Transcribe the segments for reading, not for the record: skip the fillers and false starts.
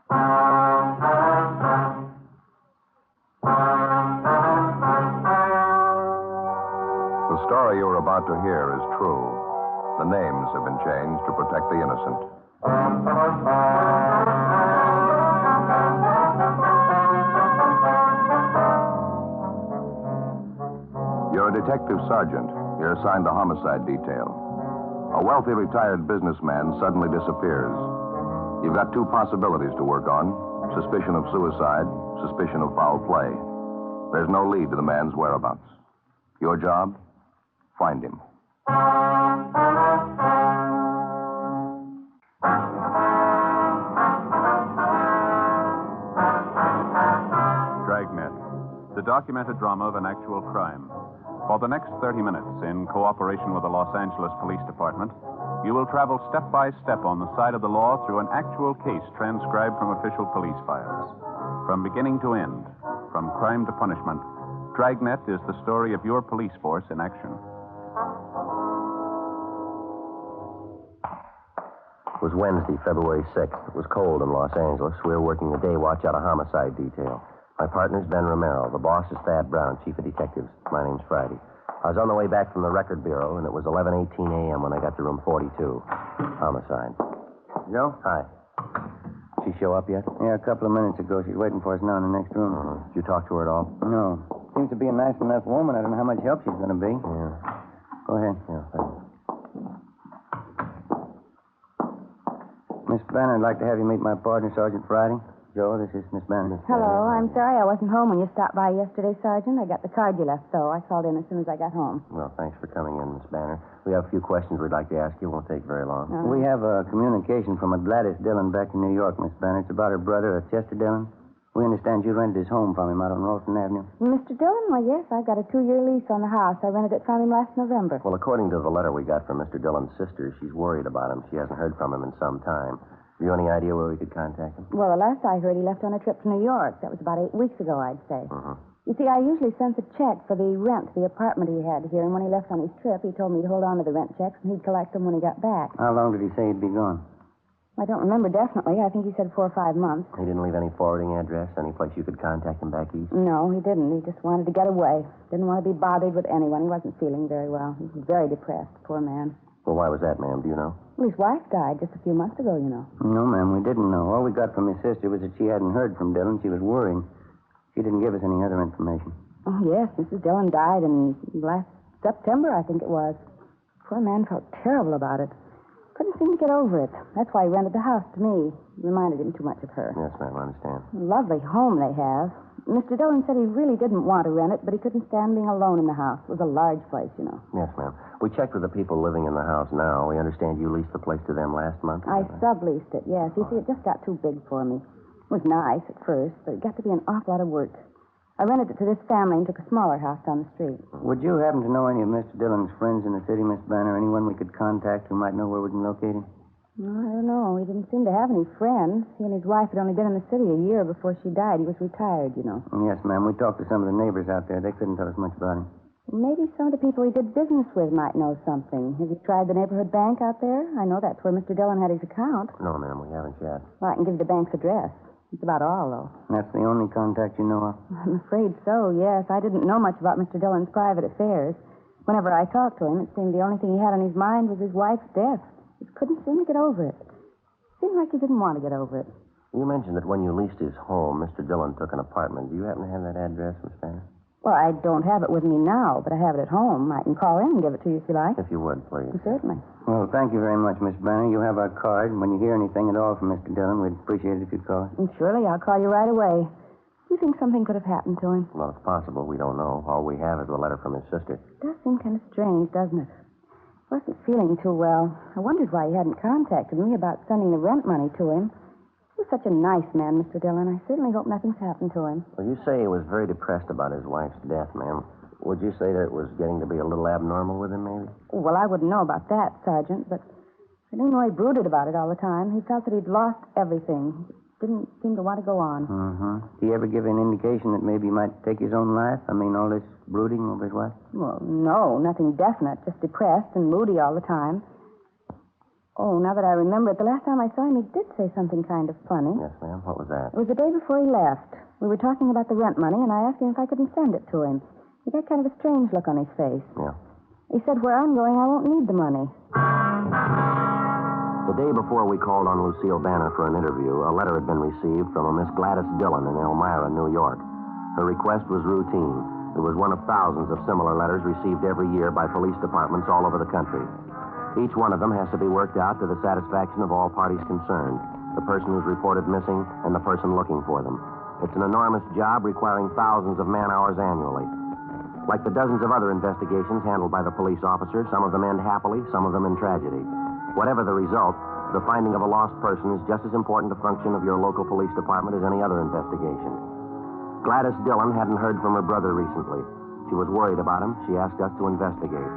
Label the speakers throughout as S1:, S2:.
S1: The story you're about to hear is true. The names have been changed to protect the innocent. You're a detective sergeant. You're assigned the homicide detail. A wealthy retired businessman suddenly disappears. You've got two possibilities to work on: suspicion of suicide, suspicion of foul play. There's no lead to the man's whereabouts. Your job? Find him.
S2: Dragnet, the documented drama of an actual crime. For the next 30 minutes, in cooperation with the Los Angeles Police Department, you will travel step by step on the side of the law through an actual case transcribed from official police files. From beginning to end, from crime to punishment, Dragnet is the story of your police force in action.
S3: It was Wednesday, February 6th. It was cold in Los Angeles. We were working the day watch out of homicide detail. My partner's Ben Romero. The boss is Thad Brown, chief of detectives. My name's Friday. I was on the way back from the record bureau, and it was 11:18 a.m. when I got to room 42. Homicide.
S4: Joe?
S3: Hi. She show up yet?
S4: Yeah, a couple of minutes ago. She's waiting for us now in the next room.
S3: Did you talk to her at all?
S4: No. Seems to be a nice enough woman. I don't know how much help she's going to be.
S3: Yeah.
S4: Go ahead.
S3: Yeah, thanks.
S4: Miss Banner, I'd like to have you meet my partner, Sergeant Friday. Joe, this is Miss Banner.
S5: Hello. I'm sorry I wasn't home when you stopped by yesterday, Sergeant. I got the card you left, so I called in as soon as I got home.
S3: Well, thanks for coming in, Miss Banner. We have a few questions we'd like to ask you. It won't take very long.
S4: We have a communication from a Gladys Dillon back in New York, Miss Banner. It's about her brother, Chester Dillon. We understand you rented his home from him out on Rolston Avenue.
S5: Mr. Dillon? Well, yes, I've got a 2-year lease on the house. I rented it from him last November.
S3: Well, according to the letter we got from Mr. Dillon's sister, she's worried about him. She hasn't heard from him in some time. Have you any idea where we could contact him?
S5: Well, the last I heard, he left on a trip to New York. That was about 8 weeks ago, I'd say.
S3: Mm-hmm.
S5: You see, I usually sent the check for the rent, the apartment he had here, and when he left on his trip, he told me to hold on to the rent checks, and he'd collect them when he got back.
S4: How long did he say he'd be gone?
S5: I don't remember definitely. I think he said 4 or 5 months.
S3: He didn't leave any forwarding address, any place you could contact him back east?
S5: No, he didn't. He just wanted to get away. Didn't want to be bothered with anyone. He wasn't feeling very well. He was very depressed, poor man.
S3: Well, why was that, ma'am? Do you know?
S5: Well, his wife died just a few months ago, you know.
S4: No, ma'am, we didn't know. All we got from his sister was that she hadn't heard from Dillon. She was worrying. She didn't give us any other information.
S5: Oh, yes, Mrs. Dillon died in last September, I think it was. Poor man felt terrible about it. Couldn't seem to get over it. That's why he rented the house to me. Reminded him too much of her.
S3: Yes, ma'am, I understand.
S5: Lovely home they have. Mr. Dillon said he really didn't want to rent it, but he couldn't stand being alone in the house. It was a large place, you know.
S3: Yes, ma'am. We checked with the people living in the house now. We understand you leased the place to them last month?
S5: I subleased it, yes. You see, it just got too big for me. It was nice at first, but it got to be an awful lot of work. I rented it to this family and took a smaller house down the street.
S4: Would you happen to know any of Mr. Dillon's friends in the city, Miss Banner? Anyone we could contact who might know where we can locate him?
S5: No, I don't know. He didn't seem to have any friends. He and his wife had only been in the city a year before she died. He was retired, you know.
S4: Yes, ma'am. We talked to some of the neighbors out there. They couldn't tell us much about him.
S5: Maybe some of the people he did business with might know something. Have you tried the neighborhood bank out there? I know that's where Mr. Dillon had his account.
S3: No, ma'am, we haven't yet.
S5: Well, I can give you the bank's address. That's about all, though.
S4: That's the only contact you know of?
S5: I'm afraid so, yes. I didn't know much about Mr. Dillon's private affairs. Whenever I talked to him, it seemed the only thing he had on his mind was his wife's death. He couldn't seem to get over it. Seemed like he didn't want to get over it.
S3: You mentioned that when you leased his home, Mr. Dillon took an apartment. Do you happen to have that address, Miss Banner?
S5: Well, I don't have it with me now, but I have it at home. I can call in and give it to you if you like.
S3: If you would, please.
S5: Certainly.
S4: Well, thank you very much, Miss Banner. You have our card. When you hear anything at all from Mr. Dillon, we'd appreciate it if you'd call us.
S5: And surely I'll call you right away. Do you think something could have happened to him?
S3: Well, it's possible. We don't know. All we have is a letter from his sister.
S5: It does seem kind of strange, doesn't it? He wasn't feeling too well. I wondered why he hadn't contacted me about sending the rent money to him. He was such a nice man, Mr. Dillon. I certainly hope nothing's happened to him.
S3: Well, you say he was very depressed about his wife's death, ma'am. Would you say that it was getting to be a little abnormal with him, maybe?
S5: Well, I wouldn't know about that, Sergeant, but I didn't know he brooded about it all the time. He felt that he'd lost everything. Didn't seem to want to go on.
S4: Mm-hmm. Did he ever give an indication that maybe he might take his own life? I mean, all this brooding over his wife?
S5: Well, no, nothing definite. Just depressed and moody all the time. Oh, now that I remember it, the last time I saw him, he did say something kind of funny.
S3: Yes, ma'am. What was that?
S5: It was the day before he left. We were talking about the rent money, and I asked him if I couldn't send it to him. He got kind of a strange look on his face.
S3: Yeah.
S5: He said, where I'm going, I won't need the money.
S3: The day before we called on Lucille Banner for an interview, a letter had been received from a Miss Gladys Dillon in Elmira, New York. Her request was routine. It was one of thousands of similar letters received every year by police departments all over the country. Each one of them has to be worked out to the satisfaction of all parties concerned, the person who's reported missing and the person looking for them. It's an enormous job requiring thousands of man-hours annually. Like the dozens of other investigations handled by the police officers, some of them end happily, some of them in tragedy. Whatever the result, the finding of a lost person is just as important a function of your local police department as any other investigation. Gladys Dillon hadn't heard from her brother recently. She was worried about him. She asked us to investigate.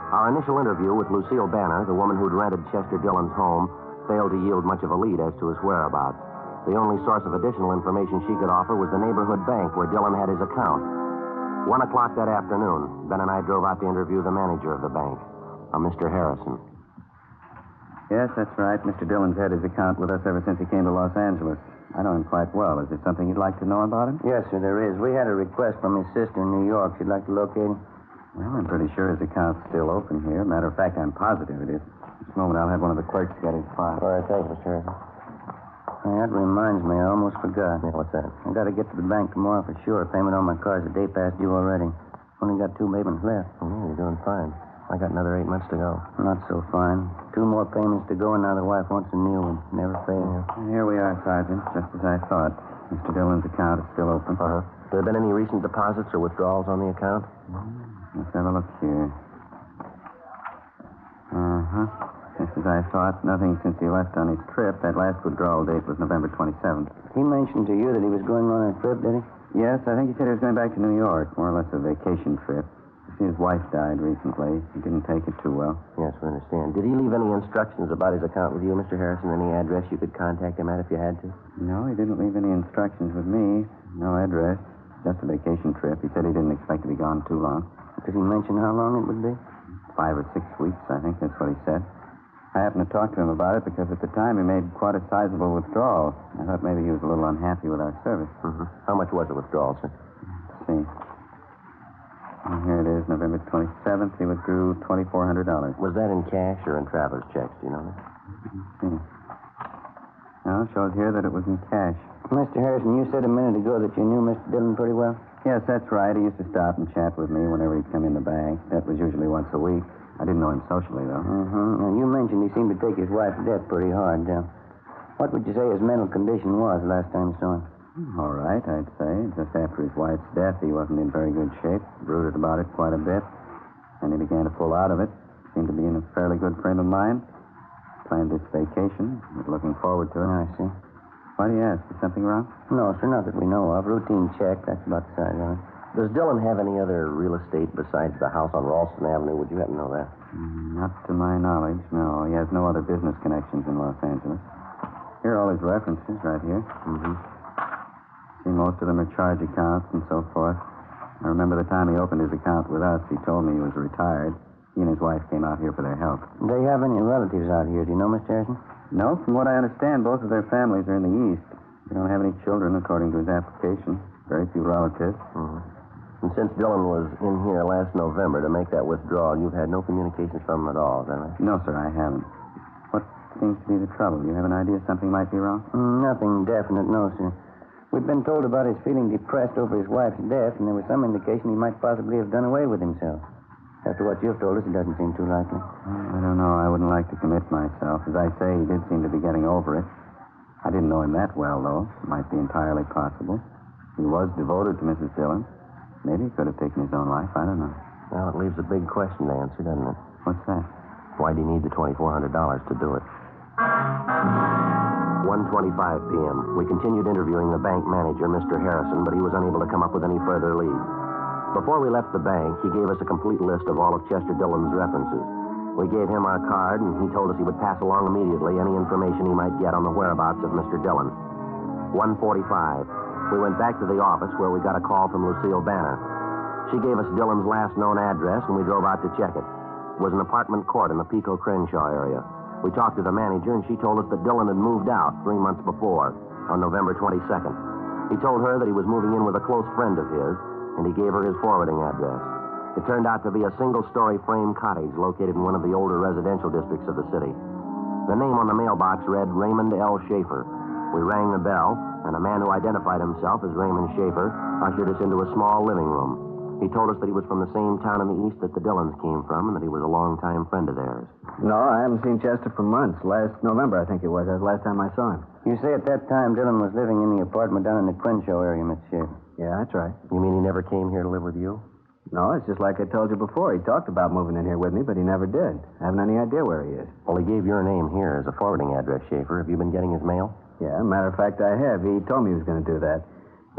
S3: Our initial interview with Lucille Banner, the woman who'd rented Chester Dillon's home, failed to yield much of a lead as to his whereabouts. The only source of additional information she could offer was the neighborhood bank where Dillon had his account. 1 o'clock that afternoon, Ben and I drove out to interview the manager of the bank, a Mr. Harrison.
S6: Yes, that's right. Mr. Dillon's had his account with us ever since he came to Los Angeles. I know him quite well. Is there something you'd like to know about him?
S4: Yes, sir, there is. We had a request from his sister in New York. She'd like to locate him.
S6: Well, I'm pretty sure his account's still open here. Matter of fact, I'm positive it is. This moment, I'll have one of the clerks get his file.
S3: All right, thank you, Mr. Harrison.
S4: Hey, that reminds me, I almost forgot.
S3: Yeah, what's that?
S4: I got to get to the bank tomorrow for sure. Payment on my car's a day past due already. Only got 2 payments left.
S3: Oh, you're doing fine. I got another 8 months to go.
S4: Not so fine. 2 more payments to go, and now the wife wants a new one. Never fails.
S6: Yeah. Here we are, Sergeant, just as I thought. Mr. Dillon's account is still open.
S3: Uh-huh. Have there been any recent deposits or withdrawals on the account?
S6: Let's have a look here. Uh-huh. Just as I thought, nothing since he left on his trip. That last withdrawal date was November 27th.
S4: He mentioned to you that he was going on a trip, did he?
S6: Yes, I think he said he was going back to New York, more or less a vacation trip. You see, his wife died recently. He didn't take it too well.
S3: Yes, we understand. Did he leave any instructions about his account with you, Mr. Harrison? Any address you could contact him at if you had to?
S6: No, he didn't leave any instructions with me. No address. Just a vacation trip. He said he didn't expect to be gone too long.
S4: Did he mention how long it would be?
S6: 5 or 6 weeks, I think. That's what he said. I happened to talk to him about it because at the time he made quite a sizable withdrawal. I thought maybe he was a little unhappy with our service.
S3: Mm-hmm. How much was the withdrawal, sir?
S6: Let's see. And here it is, November 27th. He withdrew $2,400.
S3: Was that in cash or in traveler's checks? Do you know that?
S6: Let's see. No, it shows here that it was in cash.
S4: Mr. Harrison, you said a minute ago that you knew Mr. Dillon pretty well?
S6: Yes, that's right. He used to stop and chat with me whenever he'd come in the bank. That was usually once a week. I didn't know him socially, though.
S4: Mm-hmm. Now, you mentioned he seemed to take his wife's death pretty hard. What would you say his mental condition was last time you saw him?
S6: All right, I'd say. Just after his wife's death, he wasn't in very good shape. Brooded about it quite a bit. And he began to pull out of it. Seemed to be in a fairly good frame of mind. Planned this vacation. Was looking forward to it.
S4: I see.
S6: Why do you ask? Is something wrong?
S4: No, sir, not that we know of. Routine check. That's about the size of it.
S3: Does Dillon have any other real estate besides the house on Ralston Avenue? Would you happen to know that?
S6: Not to my knowledge, no. He has no other business connections in Los Angeles. Here are all his references right here.
S3: Mm-hmm.
S6: See, most of them are charge accounts and so forth. I remember the time he opened his account with us, he told me he was retired. He and his wife came out here for their health.
S4: Do they have any relatives out here? Do you know, Mr. Harrison?
S6: No, from what I understand, both of their families are in the East. They don't have any children, according to his application. Very few relatives.
S3: Mm-hmm. And since Dillon was in here last November to make that withdrawal, you've had no communications from him at all, is that right?
S6: No, sir, I haven't. What seems to be the trouble? You have an idea something might be wrong?
S4: Nothing definite, no, sir. We've been told about his feeling depressed over his wife's death, and there was some indication he might possibly have done away with himself. After what you've told us, it doesn't seem too likely.
S6: I don't know. I wouldn't like to commit myself. As I say, he did seem to be getting over it. I didn't know him that well, though. It might be entirely possible. He was devoted to Mrs. Dillon. Maybe he could have taken his own life. I don't know.
S3: Well, it leaves a big question to answer, doesn't it?
S6: What's that?
S3: Why do you need the $2,400 to do it? 1:25 p.m. We continued interviewing the bank manager, Mr. Harrison, but he was unable to come up with any further leads. Before we left the bank, he gave us a complete list of all of Chester Dillon's references. We gave him our card, and he told us he would pass along immediately any information he might get on the whereabouts of Mr. Dillon. 1:45. We went back to the office where we got a call from Lucille Banner. She gave us Dillon's last known address, and we drove out to check it. It was an apartment court in the Pico Crenshaw area. We talked to the manager, and she told us that Dillon had moved out 3 months before, on November 22nd. He told her that he was moving in with a close friend of his, and he gave her his forwarding address. It turned out to be a single-story frame cottage located in one of the older residential districts of the city. The name on the mailbox read Raymond L. Schaefer. We rang the bell, and a man who identified himself as Raymond Schaefer ushered us into a small living room. He told us that he was from the same town in the east that the Dillons came from, and that he was a long-time friend of theirs.
S6: No, I haven't seen Chester for months. Last November, I think it was. That was the last time I saw him.
S4: You say at that time Dillon was living in the apartment down in the Crenshaw area, Mr. Schaefer.
S6: Yeah, that's right.
S3: You mean he never came here to live with you?
S6: No, it's just like I told you before. He talked about moving in here with me, but he never did. I haven't any idea where he is.
S3: Well, he gave your name here as a forwarding address, Schaefer. Have you been getting his mail?
S6: Yeah, matter of fact, I have. He told me he was going to do that.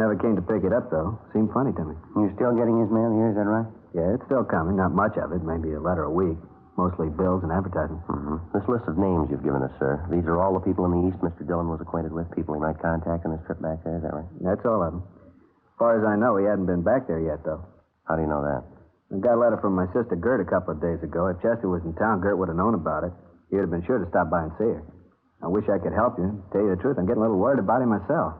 S6: Never came to pick it up, though. Seemed funny to me.
S4: You're still getting his mail here, is that right?
S6: Yeah, it's still coming. Not much of it. Maybe a letter a week. Mostly bills and advertising.
S3: Mm-hmm. This list of names you've given us, sir, these are all the people in the East Mr. Dillon was acquainted with, people he might contact on his trip back there, is that right?
S6: That's all of them. As far as I know, he hadn't been back there yet, though.
S3: How do you know that?
S6: I got a letter from my sister Gert a couple of days ago. If Chester was in town, Gert would have known about it. He would have been sure to stop by and see her. I wish I could help you. To tell you the truth, I'm getting a little worried about him myself.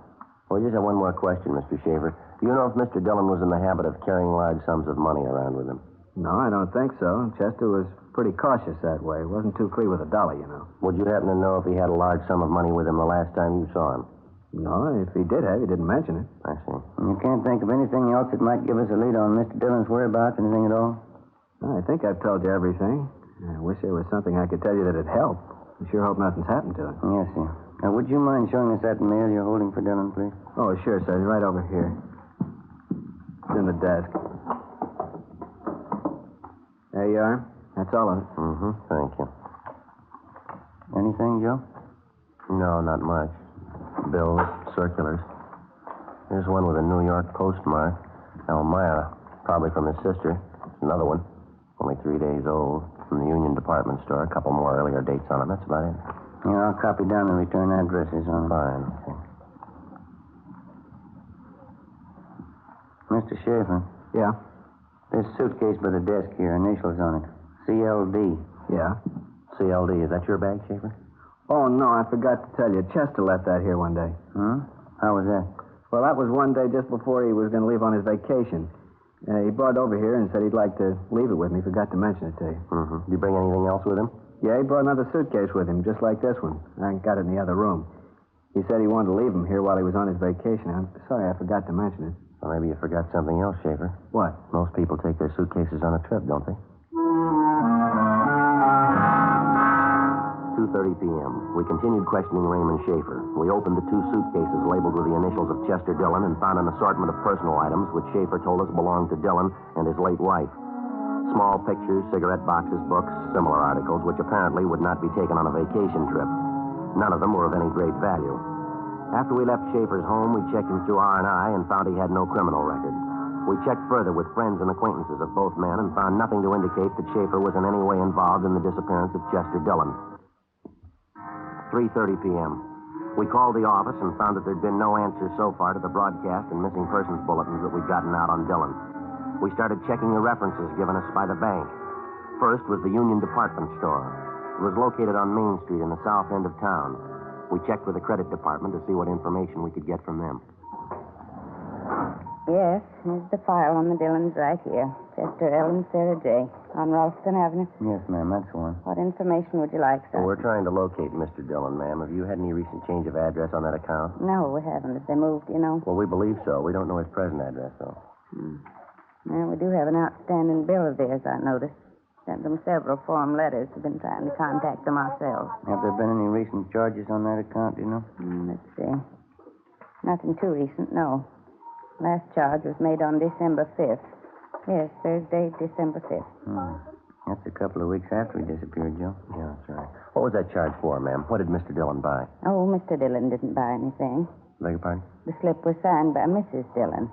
S3: Well, just have one more question, Mr. Schaefer. Do you know if Mr. Dillon was in the habit of carrying large sums of money around with him?
S6: No, I don't think so. Chester was pretty cautious that way. Wasn't too free with a dollar, you know.
S3: Would you happen to know if he had a large sum of money with him the last time you saw him?
S6: No, if he did have, he didn't mention it.
S3: I see.
S4: You can't think of anything else that might give us a lead on Mr. Dillon's whereabouts, anything at all?
S6: I think I've told you everything. I wish there was something I could tell you that'd help. I sure hope nothing's happened to him.
S4: Yes, sir. Now, would you mind showing us that mail you're holding for Dillon, please?
S6: Oh, sure, sir. Right over here. It's in the desk. There you are. That's all of it.
S3: Mm-hmm. Thank you.
S4: Anything, Joe?
S3: No, not much. Bills, circulars. Here's one with a New York postmark. Elmira. Probably from his sister. Another one. Only 3 days old. From the Union Department Store. A couple more earlier dates on them. That's about it.
S4: Here, I'll copy down the return addresses on them.
S3: Fine. Okay.
S4: Mr. Schaefer,
S6: Yeah?
S4: this suitcase by the desk here, initials on it. CLD.
S6: Yeah?
S3: CLD. Is that your bag, Schaefer?
S6: Oh, no, I forgot to tell you. Chester left that here one day.
S4: Huh? How was that?
S6: Well, that was one day just before he was going to leave on his vacation. He brought it over here and said he'd like to leave it with me. Forgot to mention it to you.
S3: Mm-hmm. Did you bring anything else with him?
S6: Yeah, he brought another suitcase with him, just like this one. I got it in the other room. He said he wanted to leave him here while he was on his vacation. I'm sorry I forgot to mention it.
S3: Well, maybe you forgot something else, Schaefer.
S6: What?
S3: Most people take their suitcases on a trip, don't they? 2:30 p.m. We continued questioning Raymond Schaefer. We opened the 2 suitcases labeled with the initials of Chester Dillon and found an assortment of personal items which Schaefer told us belonged to Dillon and his late wife. Small pictures, cigarette boxes, books, similar articles which apparently would not be taken on a vacation trip. None of them were of any great value. After we left Schaefer's home, we checked him through R&I and found he had no criminal record. We checked further with friends and acquaintances of both men and found nothing to indicate that Schaefer was in any way involved in the disappearance of Chester Dillon. 3:30 p.m. We called the office and found that there'd been no answers so far to the broadcast and missing persons bulletins that we'd gotten out on Dillon. We started checking the references given us by the bank. First was the Union Department Store. It was located on Main Street in the south end of town. We checked with the credit department to see what information we could get from them.
S5: Yes, here's the file on the Dillons right here. Chester L. and Sarah J. on Ralston Avenue.
S4: Yes, ma'am, that's the one.
S5: What information would you like, sir?
S3: Well, we're trying to locate Mr. Dillon, ma'am. Have you had any recent change of address on that account?
S5: No, we haven't. Have they moved, you know?
S3: Well, we believe so. We don't know his present address, though.
S5: Well, we do have an outstanding bill of theirs, I noticed. Sent them several form letters. We've been trying to contact them ourselves.
S4: Have there been any recent charges on that account, do you know?
S5: Let's see. Nothing too recent, no. Last charge was made on December 5th. Yes, Thursday, December 5th.
S4: That's a couple of weeks after he disappeared, Joe.
S3: Yeah, that's right. What was that charge for, ma'am? What did Mr. Dillon buy?
S5: Oh, Mr. Dillon didn't buy anything.
S3: Beg your pardon?
S5: The slip was signed by Mrs. Dillon.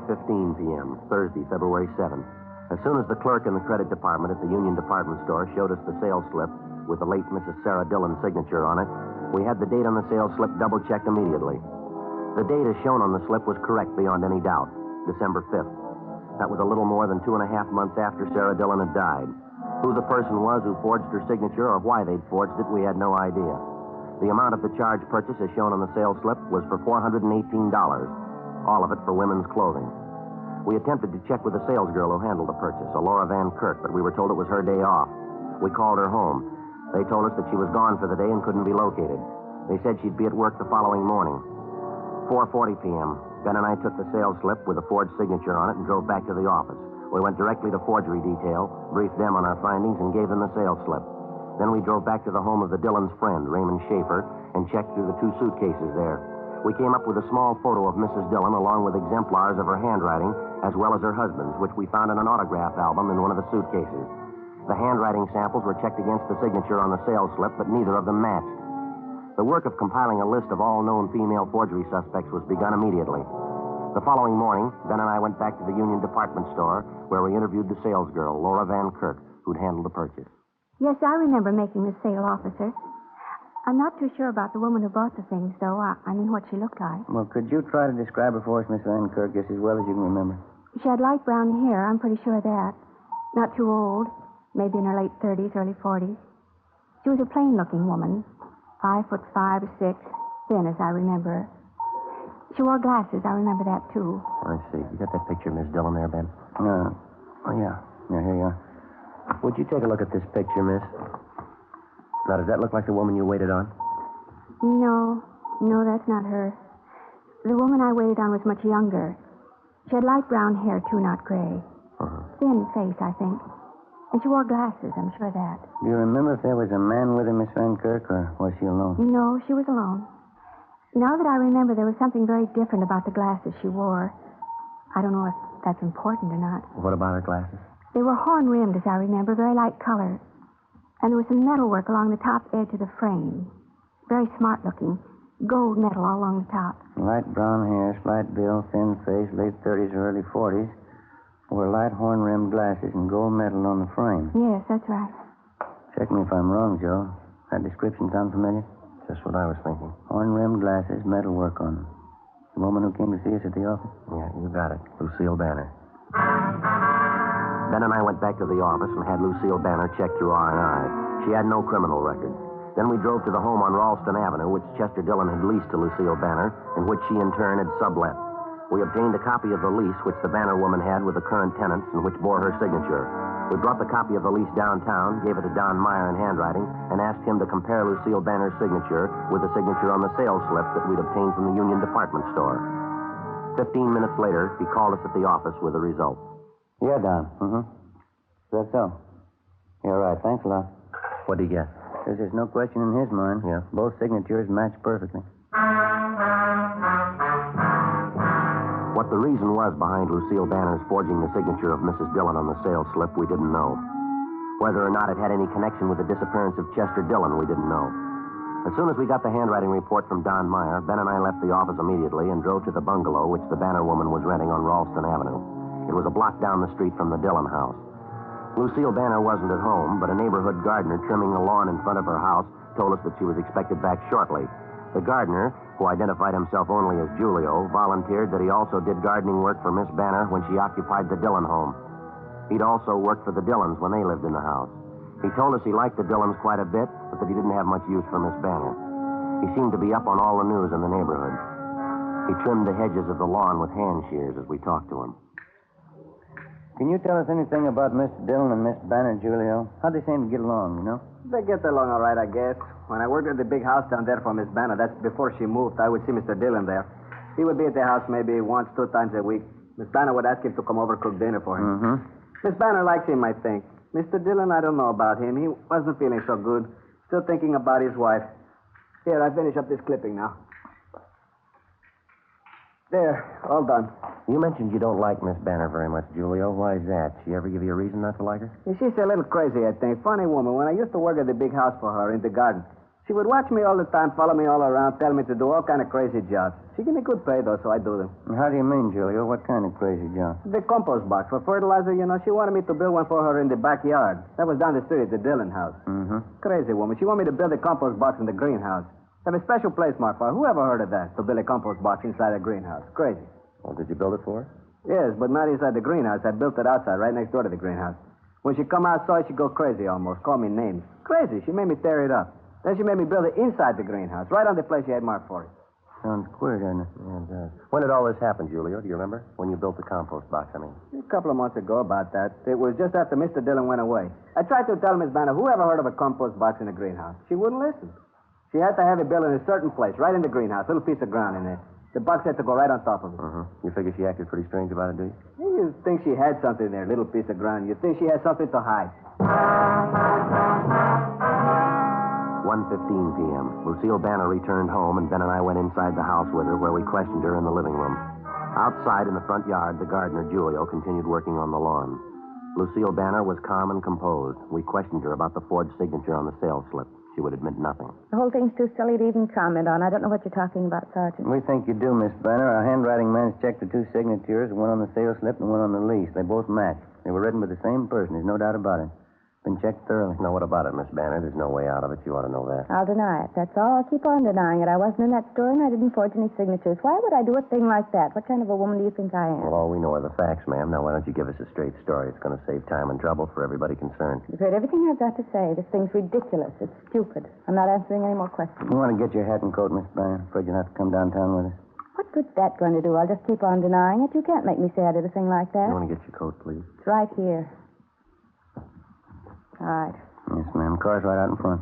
S3: .15 p.m., Thursday, February 7th. As soon as the clerk in the credit department at the Union Department Store showed us the sales slip with the late Mrs. Sarah Dillon's signature on it, we had the date on the sales slip double-checked immediately. The date as shown on the slip was correct beyond any doubt, December 5th. That was a little more than 2.5 months after Sarah Dillon had died. Who the person was who forged her signature or why they'd forged it, we had no idea. The amount of the charge purchase as shown on the sales slip was for $418, all of it for women's clothing. We attempted to check with the salesgirl who handled the purchase, a Laura Van Kirk, but we were told it was her day off. We called her home. They told us that she was gone for the day and couldn't be located. They said she'd be at work the following morning. 4:40 p.m., Ben and I took the sales slip with a forged signature on it and drove back to the office. We went directly to forgery detail, briefed them on our findings, and gave them the sales slip. Then we drove back to the home of the Dillon's friend, Raymond Schaefer, and checked through the 2 suitcases there. We came up with a small photo of Mrs. Dillon along with exemplars of her handwriting as well as her husband's, which we found in an autograph album in one of the suitcases. The handwriting samples were checked against the signature on the sales slip, but neither of them matched. The work of compiling a list of all known female forgery suspects was begun immediately. The following morning, Ben and I went back to the Union Department Store where we interviewed the salesgirl, Laura Van Kirk, who'd handled the purchase.
S7: Yes, I remember making the sale, officer. I'm not too sure about the woman who bought the things, though. I mean, what she looked like.
S4: Well, could you try to describe her for us, Miss Van Kirk, just as well as you can remember?
S7: She had light brown hair, I'm pretty sure of that. Not too old, maybe in her late 30s, early 40s. She was a plain-looking woman, 5'5" or 6", thin as I remember her. She wore glasses, I remember that, too.
S3: I see. You got that picture, Miss Dillon, there, Ben?
S4: Oh, yeah. Yeah, here you are.
S3: Would you take a look at this picture, miss? Now, does that look like the woman you waited on?
S7: No, that's not her. The woman I waited on was much younger. She had light brown hair, too, not gray.
S3: Uh-huh.
S7: Thin face, I think. And she wore glasses, I'm sure of that.
S4: Do you remember if there was a man with her, Miss Van Kirk, or was she alone?
S7: No, she was alone. Now that I remember, there was something very different about the glasses she wore. I don't know if that's important or not.
S3: What about her glasses?
S7: They were horn-rimmed, as I remember, very light color. And there was some metalwork along the top edge of the frame. Very smart-looking. Gold metal all along the top.
S4: Light brown hair, slight build, thin face, late 30s or early 40s. Wore light horn-rimmed glasses and gold metal on the frame.
S7: Yes, that's right.
S4: Check me if I'm wrong, Joe. That description sound familiar?
S3: Just what I was thinking.
S4: Horn-rimmed glasses, metalwork on them. The woman who came to see us at the office?
S3: Yeah, you got it. Lucille Banner. Ben and I went back to the office and had Lucille Banner checked through R&I. She had no criminal record. Then we drove to the home on Ralston Avenue, which Chester Dillon had leased to Lucille Banner, and which she in turn had sublet. We obtained a copy of the lease which the Banner woman had with the current tenants and which bore her signature. We brought the copy of the lease downtown, gave it to Don Meyer in handwriting, and asked him to compare Lucille Banner's signature with the signature on the sales slip that we'd obtained from the Union Department Store. 15 minutes later, he called us at the office with the results.
S4: Yeah, Don. Mm-hmm. That's so. You're right. Thanks a lot.
S3: What'd he get?
S4: Says there's no question in his mind.
S3: Yeah.
S4: Both signatures match perfectly.
S3: What the reason was behind Lucille Banner's forging the signature of Mrs. Dillon on the sales slip, we didn't know. Whether or not it had any connection with the disappearance of Chester Dillon, we didn't know. As soon as we got the handwriting report from Don Meyer, Ben and I left the office immediately and drove to the bungalow which the Banner woman was renting on Ralston Avenue. It was a block down the street from the Dillon house. Lucille Banner wasn't at home, but a neighborhood gardener trimming the lawn in front of her house told us that she was expected back shortly. The gardener, who identified himself only as Julio, volunteered that he also did gardening work for Miss Banner when she occupied the Dillon home. He'd also worked for the Dillons when they lived in the house. He told us he liked the Dillons quite a bit, but that he didn't have much use for Miss Banner. He seemed to be up on all the news in the neighborhood. He trimmed the hedges of the lawn with hand shears as we talked to him.
S4: Can you tell us anything about Mr. Dillon and Miss Banner, Julio? How'd they seem to get along, you know?
S8: They get along all right, I guess. When I worked at the big house down there for Miss Banner, that's before she moved, I would see Mr. Dillon there. He would be at the house maybe once, 2 times a week. Miss Banner would ask him to come over and cook dinner for him.
S4: Mm-hmm.
S8: Miss Banner likes him, I think. Mr. Dillon, I don't know about him. He wasn't feeling so good. Still thinking about his wife. Here, I finish up this clipping now. There, all done.
S3: You mentioned you don't like Miss Banner very much, Julio. Why is that? She ever give you a reason not to like her?
S8: She's a little crazy, I think. Funny woman. When I used to work at the big house for her in the garden, She would watch me all the time, follow me all around, tell me to do all kind of crazy jobs. She gave me good pay, though, so I do them.
S4: How do you mean, Julio? What kind of crazy job?
S8: The compost box for fertilizer, she wanted me to build one for her in the backyard. That was down the street at the Dillon house.
S4: Mm-hmm.
S8: Crazy woman. She wanted me to build a compost box in the greenhouse. Have a special place marked for her. Who ever heard of that? To build a compost box inside a greenhouse. Crazy.
S3: Well, did you build it for her?
S8: Yes, but not inside the greenhouse. I built it outside, right next door to the greenhouse. When she come outside, she'd go crazy almost. Call me names. Crazy. She made me tear it up. Then she made me build it inside the greenhouse, right on the place she had marked for it.
S4: Sounds queer, doesn't it?
S3: Yeah, it does. When did all this happen, Julio? Do you remember? When you built the compost box, I mean.
S8: A couple of months ago about that. It was just after Mr. Dillon went away. I tried to tell Miss Banner, who ever heard of a compost box in a greenhouse? She wouldn't listen. She had to have it built in a certain place, right in the greenhouse, a little piece of ground in there. The box had to go right on top of it.
S3: You figure she acted pretty strange about it, do you?
S8: You think she had something there, a little piece of ground. You think she had something to hide.
S3: 1:15 p.m. Lucille Banner returned home, and Ben and I went inside the house with her, where we questioned her in the living room. Outside in the front yard, the gardener, Julio, continued working on the lawn. Lucille Banner was calm and composed. We questioned her about the forged signature on the sales slip. She would admit nothing.
S5: The whole thing's too silly to even comment on. I don't know what you're talking about, Sergeant.
S4: We think you do, Miss Banner. Our handwriting man's checked the two signatures, one on the sales slip and one on the lease. They both match. They were written by the same person. There's no doubt about it. Been checked thoroughly.
S3: No, what about it, Miss Banner? There's no way out of it. You ought to know that.
S5: I'll deny it. That's all. I'll keep on denying it. I wasn't in that store and I didn't forge any signatures. Why would I do a thing like that? What kind of a woman do you think I am?
S3: Well, all we know are the facts, ma'am. Now, why don't you give us a straight story? It's going to save time and trouble for everybody concerned.
S5: You've heard everything I've got to say. This thing's ridiculous. It's stupid. I'm not answering any more questions.
S4: You want to get your hat and coat, Miss Banner? Afraid you'll have to come downtown with us.
S5: What good's that going to do? I'll just keep on denying it. You can't make me say I did a thing like that.
S3: You want to get your coat, please?
S5: It's right here. All right.
S4: Yes, ma'am. Car's right out in front.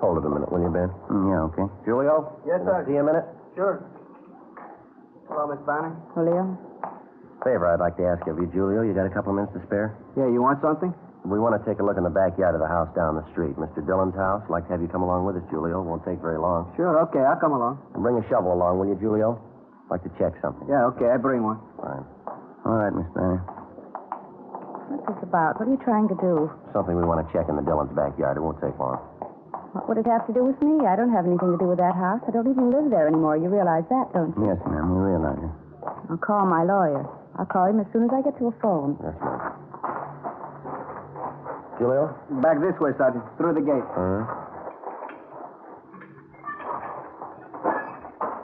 S3: Hold it a minute, will you, Ben?
S4: Yeah, okay.
S3: Julio?
S8: Yes, sir.
S3: See you a minute?
S8: Sure. Hello, Miss Banner.
S5: Julio?
S3: Favor I'd like to ask of you, Julio. You got a couple of minutes to spare?
S8: Yeah, you want something?
S3: We want to take a look in the backyard of the house down the street. Mr. Dillon's house. Like to have you come along with us, Julio. Won't take very long.
S8: Sure, okay, I'll come along.
S3: And bring a shovel along, will you, Julio? Like to check something.
S8: Yeah, okay, I bring one.
S3: Fine.
S4: All right, Miss Banner.
S5: What's this about? What are you trying to do?
S3: Something we want to check in the Dillon's backyard. It won't take long.
S5: What would it have to do with me? I don't have anything to do with that house. I don't even live there anymore. You realize that, don't you?
S4: Yes, ma'am, we realize it.
S5: I'll call my lawyer. I'll call him as soon as I get to a phone.
S3: Yes, ma'am. Julio?
S8: Back this way, Sergeant. Through the gate.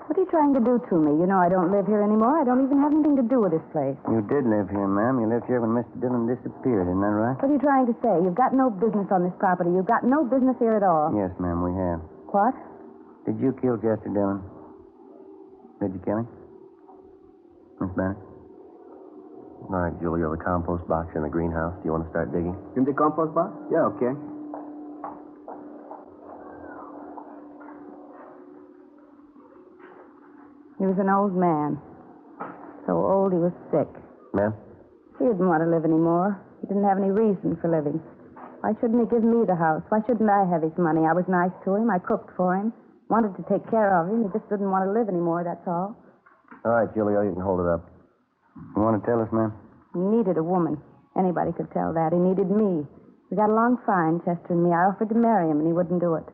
S5: What are you trying to do to me? You know I don't live here anymore. I don't even have anything to do with this place.
S4: You did live here, ma'am. You lived here when Mr. Dillon disappeared, isn't that right?
S5: What are you trying to say? You've got no business on this property. You've got no business here at all.
S4: Yes, ma'am, we have.
S5: What?
S4: Did you kill Chester Dillon? Did you kill him? Miss Banner?
S3: All right, Julio, the compost box in the greenhouse. Do you want to start digging?
S8: In the compost box? Yeah, okay.
S5: He was an old man. So old he was sick.
S3: Ma'am?
S5: He didn't want to live anymore. He didn't have any reason for living. Why shouldn't he give me the house? Why shouldn't I have his money? I was nice to him. I cooked for him. Wanted to take care of him. He just didn't want to live anymore, that's all.
S3: All right, Julio, you can hold it up.
S4: You want to tell us, ma'am?
S5: He needed a woman. Anybody could tell that. He needed me. We got along fine, Chester and me. I offered to marry him, and he wouldn't do it.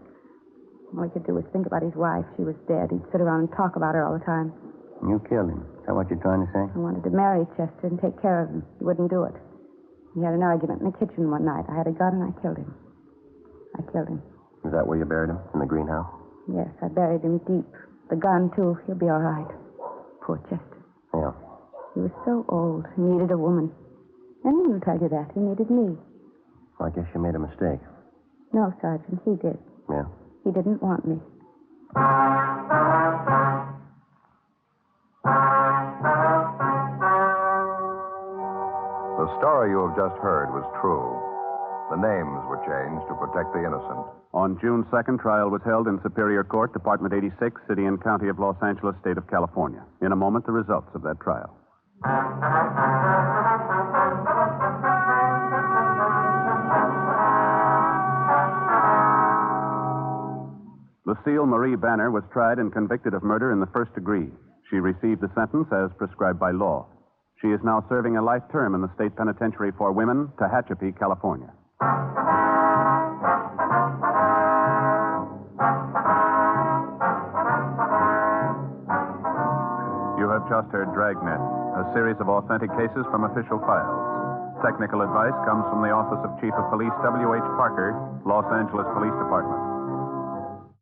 S5: All he could do was think about his wife. She was dead. He'd sit around and talk about her all the time.
S4: You killed him. Is that what you're trying to say?
S5: I wanted to marry Chester and take care of him. He wouldn't do it. We had an argument in the kitchen one night. I had a gun, and I killed him. I killed him.
S3: Is that where you buried him? In the greenhouse?
S5: Yes, I buried him deep. The gun, too. He'll be all right. Poor Chester.
S3: Yeah.
S5: He was so old. He needed a woman. And he'll tell you that. He needed me.
S3: Well, I guess you made a mistake.
S5: No, Sergeant, he did.
S3: Yeah.
S5: He didn't want me.
S1: The story you have just heard was true. The names were changed to protect the innocent.
S2: On June 2nd, trial was held in Superior Court, Department 86, City and County of Los Angeles, State of California. In a moment, the results of that trial. Lucille Marie Banner was tried and convicted of murder in the first degree. She received the sentence as prescribed by law. She is now serving a life term in the state penitentiary for women, Tehachapi, California. You have just heard Dragnet, a series of authentic cases from official files. Technical advice comes from the Office of Chief of Police W.H. Parker, Los Angeles Police Department.